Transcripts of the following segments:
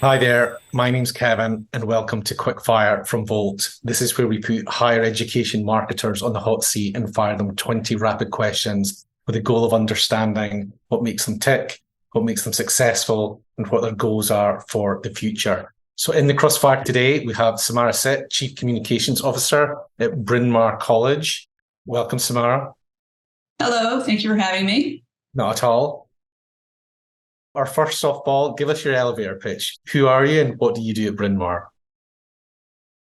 Hi there, my name's Kevin, and welcome to QuickFire from Volt. This is where we put higher education marketers on the hot seat and fire them 20 rapid questions with the goal of understanding what makes them tick, what makes them successful, and what their goals are for the future. So in the crossfire today, we have Samara Sit, Chief Communications Officer at Bryn Mawr College. Welcome, Samara. Hello, thank you for having me. Not at all. Our first softball, give us your elevator pitch. Who are you and what do you do at Bryn Mawr?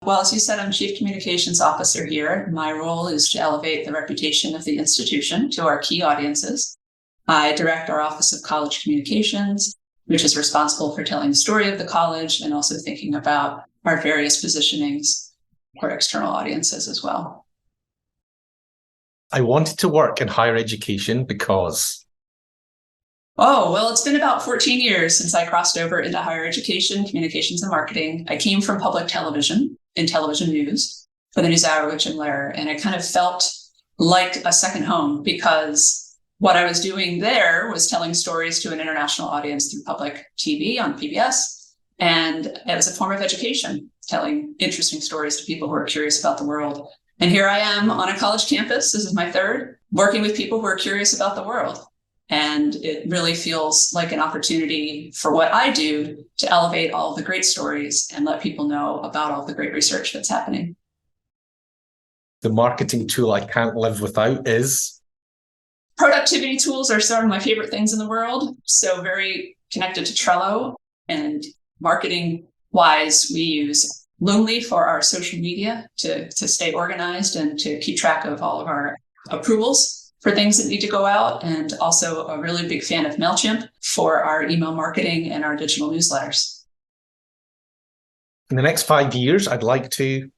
Well, as you said, I'm Chief Communications Officer here. My role is to elevate the reputation of the institution to our key audiences. I direct our Office of College Communications, which is responsible for telling the story of the college and also thinking about our various positionings for external audiences as well. I wanted to work in higher education because... Oh, well, it's been about 14 years since I crossed over into higher education, communications, and marketing. I came from public television in television news for the NewsHour with Jim Lehrer, and it kind of felt like a second home because what I was doing there was telling stories to an international audience through public TV on PBS, and it was a form of education, telling interesting stories to people who are curious about the world. And here I am on a college campus, this is my third, working with people who are curious about the world. And it really feels like an opportunity for what I do to elevate all of the great stories and let people know about all the great research that's happening. The marketing tool I can't live without is? Productivity tools are some of my favorite things in the world. So very connected to Trello, and marketing wise, we use Loonly for our social media to stay organized and to keep track of all of our approvals for things that need to go out, and also a really big fan of MailChimp for our email marketing and our digital newsletters. In the next 5 years, I'd like to...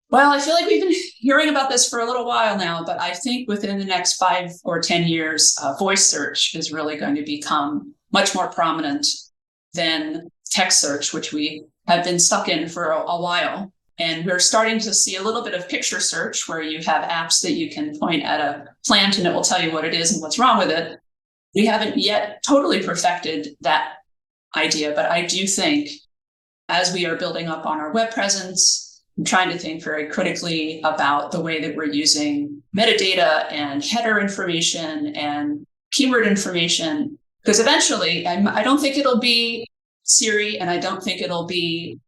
Well, I feel like we've been hearing about this for a little while now, but I think within the next 5 or 10 years, voice search is really going to become much more prominent than text search, which we have been stuck in for a while. And we're starting to see a little bit of picture search where you have apps that you can point at a plant and it will tell you what it is and what's wrong with it. We haven't yet totally perfected that idea, but I do think as we are building up on our web presence, I'm trying to think very critically about the way that we're using metadata and header information and keyword information, because eventually I don't think it'll be Siri and I don't think it'll be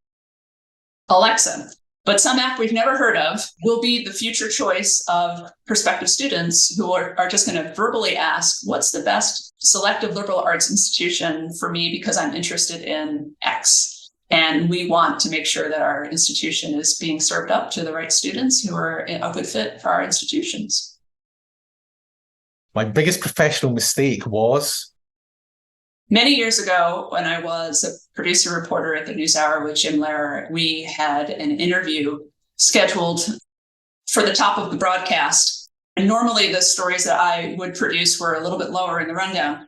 Alexa, but some app we've never heard of will be the future choice of prospective students who are just going to verbally ask, what's the best selective liberal arts institution for me because I'm interested in X? And we want to make sure that our institution is being served up to the right students who are a good fit for our institutions. My biggest professional mistake was... Many years ago, when I was a producer reporter at the NewsHour with Jim Lehrer, we had an interview scheduled for the top of the broadcast. And normally the stories that I would produce were a little bit lower in the rundown.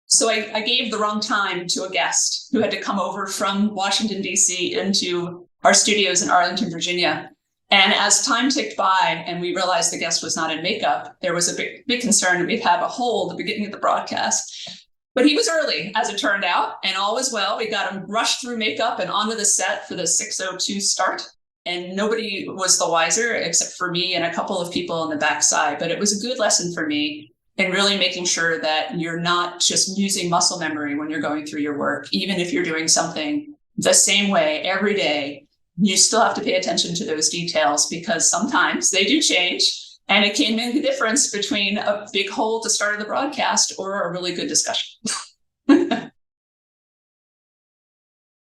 So I gave the wrong time to a guest who had to come over from Washington, D.C. into our studios in Arlington, Virginia. And as time ticked by and we realized the guest was not in makeup, there was a big concern that we'd have a hole at the beginning of the broadcast. But he was early, as it turned out, and all was well. We got him rushed through makeup and onto the set for the 6:02 start. And nobody was the wiser except for me and a couple of people on the backside. But it was a good lesson for me in really making sure that you're not just using muscle memory when you're going through your work. Even if you're doing something the same way every day, you still have to pay attention to those details because sometimes they do change. And it can make the difference between a big hole at the start of the broadcast or a really good discussion.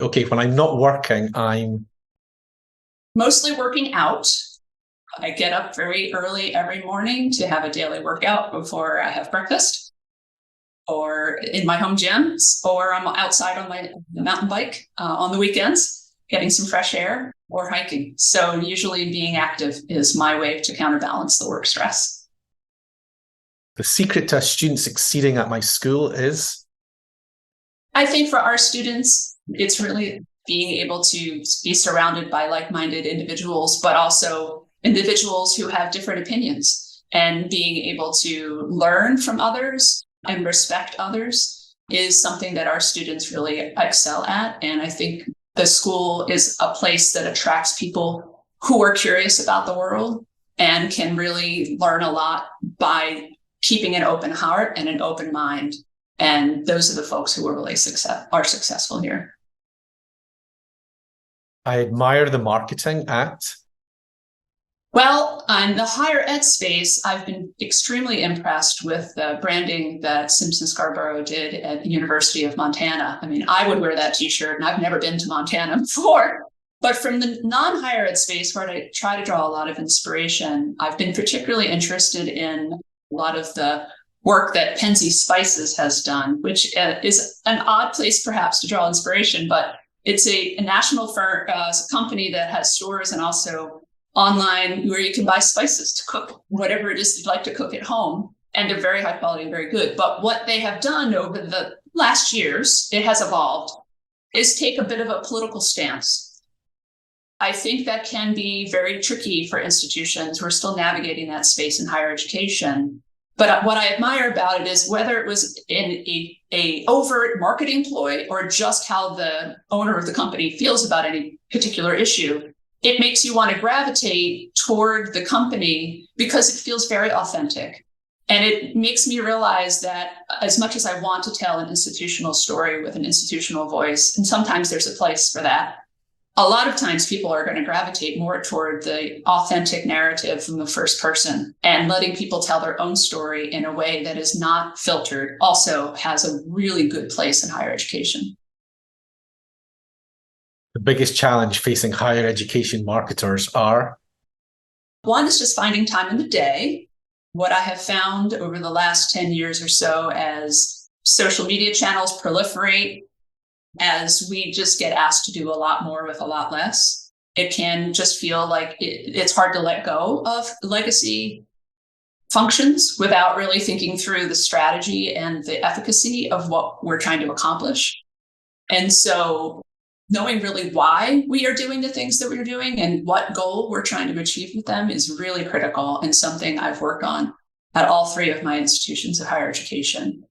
Okay, when I'm not working, I'm... Mostly working out. I get up very early every morning to have a daily workout before I have breakfast, or in my home gyms, or I'm outside on my mountain bike on the weekends, getting some fresh air, or hiking. So usually being active is my way to counterbalance the work stress. The secret to a student succeeding at my school is? I think for our students, it's really being able to be surrounded by like-minded individuals, but also individuals who have different opinions, and being able to learn from others and respect others is something that our students really excel at. And I think the school is a place that attracts people who are curious about the world and can really learn a lot by keeping an open heart and an open mind. And those are the folks who are really successful here. I admire the marketing act. Well, in the higher ed space, I've been extremely impressed with the branding that Simpson Scarborough did at the University of Montana. I mean, I would wear that t-shirt, and I've never been to Montana before. But from the non-higher ed space, where I try to draw a lot of inspiration, I've been particularly interested in a lot of the work that Penzi Spices has done, which is an odd place perhaps to draw inspiration, but it's a national company that has stores and also online where you can buy spices to cook whatever it is you'd like to cook at home. And they're very high quality and very good. But what they have done over the last years, it has evolved, is take a bit of a political stance. I think that can be very tricky for institutions who are still navigating that space in higher education. But what I admire about it is whether it was in a overt marketing ploy or just how the owner of the company feels about any particular issue, it makes you want to gravitate toward the company because it feels very authentic. And it makes me realize that as much as I want to tell an institutional story with an institutional voice, and sometimes there's a place for that, a lot of times people are going to gravitate more toward the authentic narrative from the first person, and letting people tell their own story in a way that is not filtered also has a really good place in higher education. The biggest challenge facing higher education marketers are? One is just finding time in the day. What I have found over the last 10 years or so, as social media channels proliferate, as we just get asked to do a lot more with a lot less, it can just feel like it's hard to let go of legacy functions without really thinking through the strategy and the efficacy of what we're trying to accomplish. And so knowing really why we are doing the things that we're doing and what goal we're trying to achieve with them is really critical, and something I've worked on at all three of my institutions of higher education,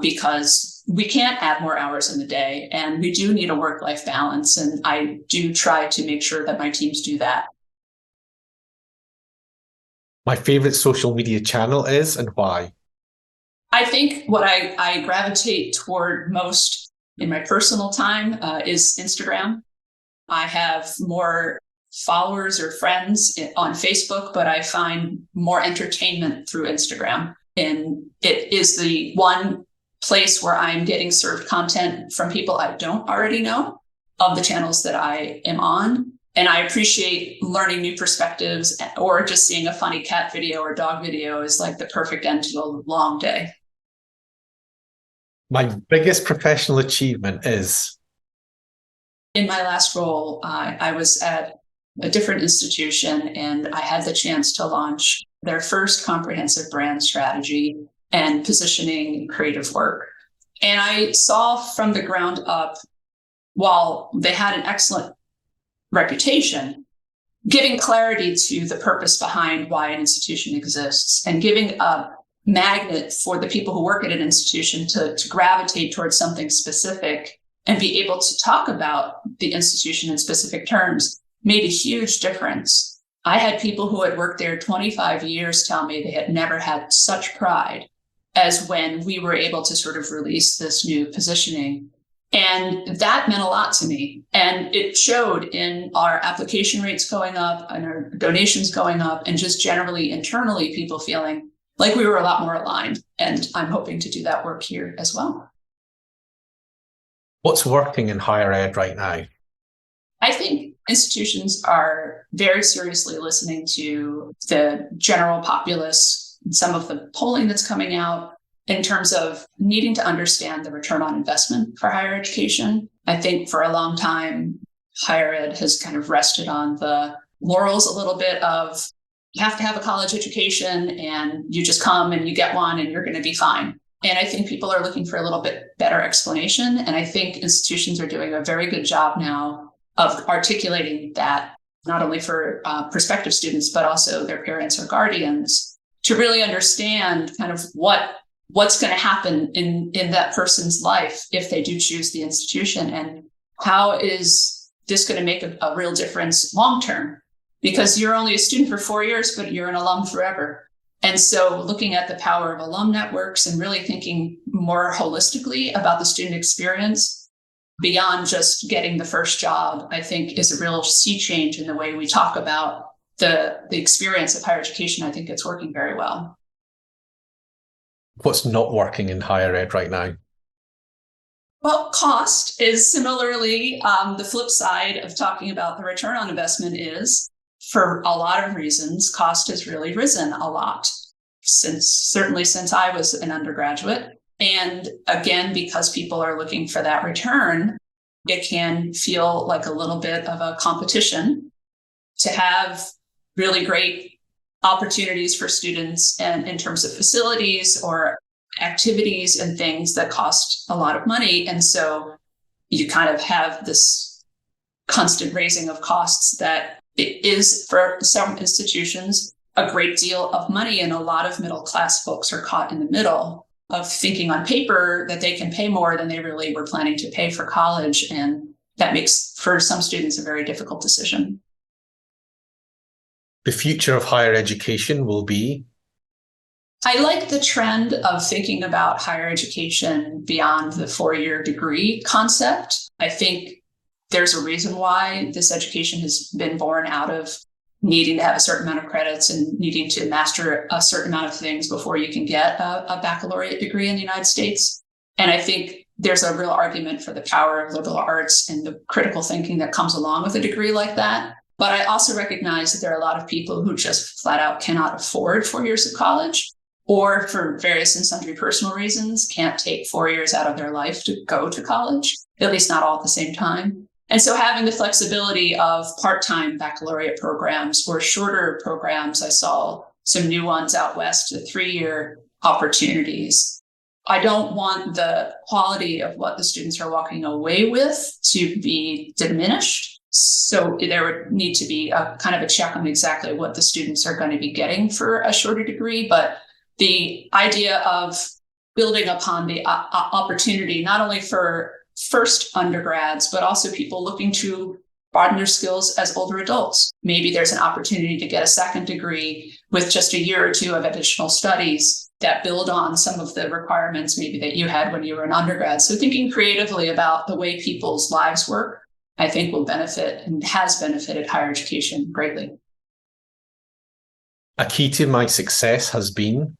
because we can't add more hours in the day, and we do need a work-life balance. And I do try to make sure that my teams do that. My favorite social media channel is, and why? I think what I gravitate toward most in my personal time is Instagram. I have more followers or friends on Facebook, but I find more entertainment through Instagram. And it is the one place where I'm getting served content from people I don't already know of the channels that I am on. And I appreciate learning new perspectives, or just seeing a funny cat video or dog video is like the perfect end to a long day. My biggest professional achievement is? In my last role, I was at a different institution, and I had the chance to launch their first comprehensive brand strategy and positioning creative work. And I saw from the ground up, while they had an excellent reputation, giving clarity to the purpose behind why an institution exists, and giving a magnet for the people who work at an institution to gravitate towards something specific and be able to talk about the institution in specific terms made a huge difference. I had people who had worked there 25 years tell me they had never had such pride as when we were able to sort of release this new positioning. And that meant a lot to me. And it showed in our application rates going up and our donations going up, and just generally internally people feeling like we were a lot more aligned. And I'm hoping to do that work here as well. What's working in higher ed right now? I think institutions are very seriously listening to the general populace, some of the polling that's coming out in terms of needing to understand the return on investment for higher education. I think for a long time, higher ed has kind of rested on the laurels a little bit of, you have to have a college education and you just come and you get one and you're going to be fine. And I think people are looking for a little bit better explanation. And I think institutions are doing a very good job now of articulating that, not only for prospective students, but also their parents or guardians, to really understand kind of what what's going to happen in that person's life if they do choose the institution, and how is this going to make a real difference long term? Because you're only a student for 4 years, but you're an alum forever. And so looking at the power of alum networks and really thinking more holistically about the student experience beyond just getting the first job, I think is a real sea change in the way we talk about the experience of higher education. I think it's working very well. What's not working in higher ed right now? Well, cost is similarly the flip side of talking about the return on investment is, for a lot of reasons, cost has really risen a lot certainly since I was an undergraduate. And again, because people are looking for that return, it can feel like a little bit of a competition to have really great opportunities for students and in terms of facilities or activities and things that cost a lot of money. And so you kind of have this constant raising of costs that it is, for some institutions, a great deal of money. And a lot of middle class folks are caught in the middle of thinking on paper that they can pay more than they really were planning to pay for college. And that makes, for some students, a very difficult decision. The future of higher education will be? I like the trend of thinking about higher education beyond the 4-year degree concept. I think there's a reason why this education has been born out of needing to have a certain amount of credits and needing to master a certain amount of things before you can get a baccalaureate degree in the United States. And I think there's a real argument for the power of liberal arts and the critical thinking that comes along with a degree like that. But I also recognize that there are a lot of people who just flat out cannot afford 4 years of college, or for various and sundry personal reasons, can't take 4 years out of their life to go to college, at least not all at the same time. And so having the flexibility of part-time baccalaureate programs or shorter programs, I saw some new ones out west, the 3-year opportunities. I don't want the quality of what the students are walking away with to be diminished. So there would need to be a kind of a check on exactly what the students are going to be getting for a shorter degree. But the idea of building upon the opportunity, not only for first undergrads, but also people looking to broaden their skills as older adults. Maybe there's an opportunity to get a second degree with just a year or two of additional studies that build on some of the requirements maybe that you had when you were an undergrad. So thinking creatively about the way people's lives work, I think will benefit and has benefited higher education greatly. A key to my success has been?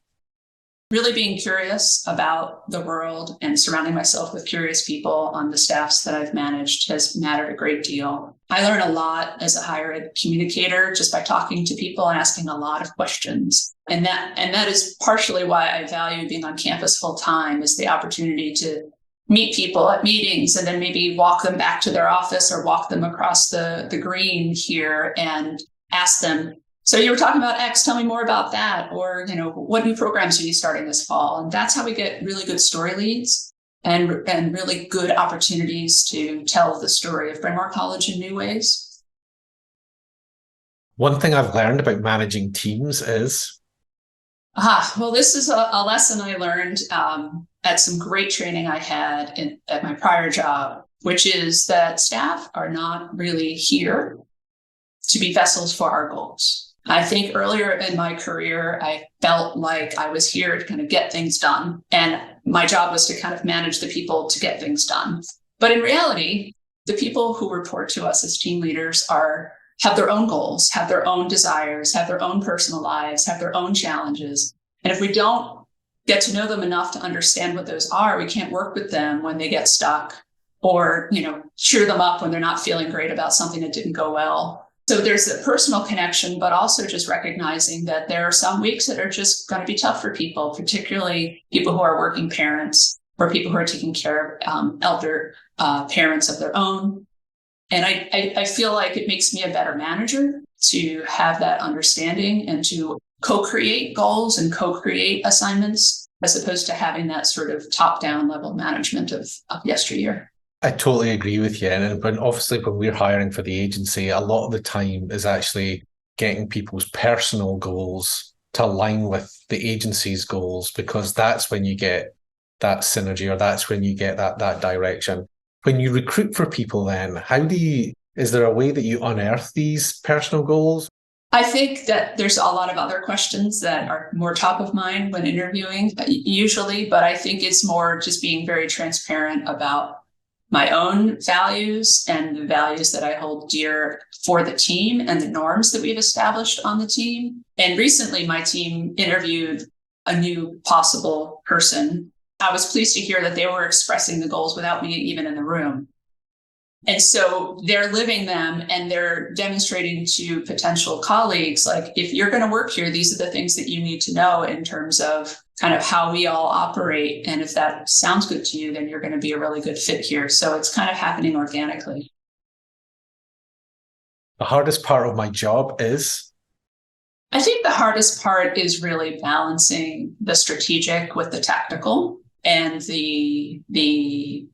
Really being curious about the world and surrounding myself with curious people on the staffs that I've managed has mattered a great deal. I learn a lot as a higher ed communicator just by talking to people and asking a lot of questions. And that is partially why I value being on campus full time, is the opportunity to meet people at meetings and then maybe walk them back to their office or walk them across the green here and ask them, so you were talking about X, tell me more about that. Or, what new programs are you starting this fall? And that's how we get really good story leads and really good opportunities to tell the story of Bryn Mawr College in new ways. One thing I've learned about managing teams is? Well, this is a lesson I learned at some great training I had at my prior job, which is that staff are not really here to be vessels for our goals. I think earlier in my career, I felt like I was here to kind of get things done. And my job was to kind of manage the people to get things done. But in reality, the people who report to us as team leaders have their own goals, have their own desires, have their own personal lives, have their own challenges. And if we don't get to know them enough to understand what those are, we can't work with them when they get stuck or, cheer them up when they're not feeling great about something that didn't go well. So there's a personal connection, but also just recognizing that there are some weeks that are just going to be tough for people, particularly people who are working parents or people who are taking care of elder parents of their own. And I feel like it makes me a better manager to have that understanding and to co-create goals and co-create assignments, as opposed to having that sort of top-down level management of yesteryear. I totally agree with you. And obviously when we're hiring for the agency, a lot of the time is actually getting people's personal goals to align with the agency's goals, because that's when you get that synergy, or that's when you get that direction. When you recruit for people, then is there a way that you unearth these personal goals? I think that there's a lot of other questions that are more top of mind when interviewing usually, but I think it's more just being very transparent about my own values and the values that I hold dear for the team and the norms that we've established on the team. And recently my team interviewed a new possible person. I was pleased to hear that they were expressing the goals without me even in the room. And so they're living them, and they're demonstrating to potential colleagues, like, if you're going to work here, these are the things that you need to know in terms of kind of how we all operate. And if that sounds good to you, then you're going to be a really good fit here. So it's kind of happening organically. The hardest part of my job is? I think the hardest part is really balancing the strategic with the tactical, and the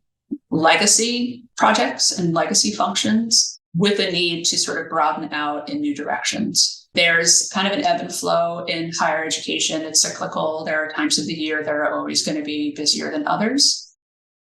legacy projects and legacy functions with a need to sort of broaden out in new directions. There's kind of an ebb and flow in higher education. It's cyclical. There are times of the year that are always going to be busier than others.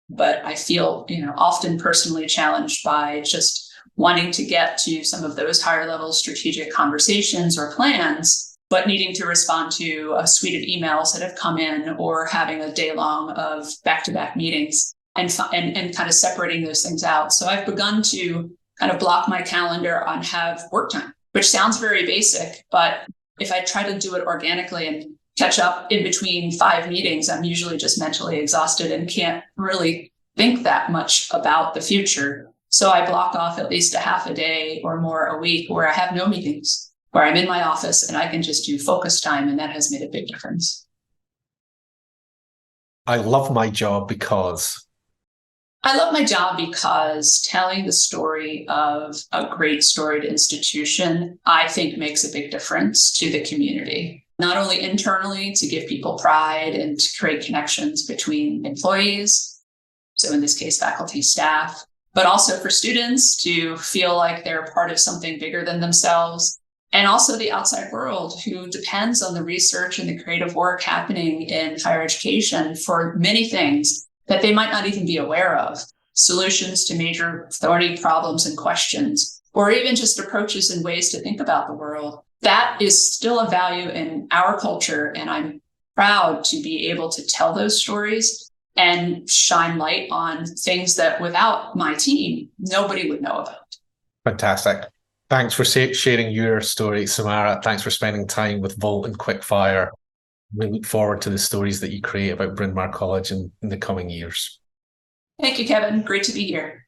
But I feel, often personally challenged by just wanting to get to some of those higher level strategic conversations or plans, but needing to respond to a suite of emails that have come in, or having a day long of back-to-back meetings. And kind of separating those things out. So I've begun to kind of block my calendar on have work time, which sounds very basic, but if I try to do it organically and catch up in between 5 meetings, I'm usually just mentally exhausted and can't really think that much about the future. So I block off at least a half a day or more a week where I have no meetings, where I'm in my office and I can just do focus time, and that has made a big difference. I love my job because... I love my job because telling the story of a great storied institution, I think, makes a big difference to the community. Not only internally to give people pride and to create connections between employees, so in this case, faculty, staff, but also for students to feel like they're part of something bigger than themselves, and also the outside world who depends on the research and the creative work happening in higher education for many things that they might not even be aware of, solutions to major thorny problems and questions, or even just approaches and ways to think about the world. That is still a value in our culture, and I'm proud to be able to tell those stories and shine light on things that without my team, nobody would know about. Fantastic. Thanks for sharing your story, Samara. Thanks for spending time with Volt and QuickFire. We look forward to the stories that you create about Bryn Mawr College in the coming years. Thank you, Kevin. Great to be here.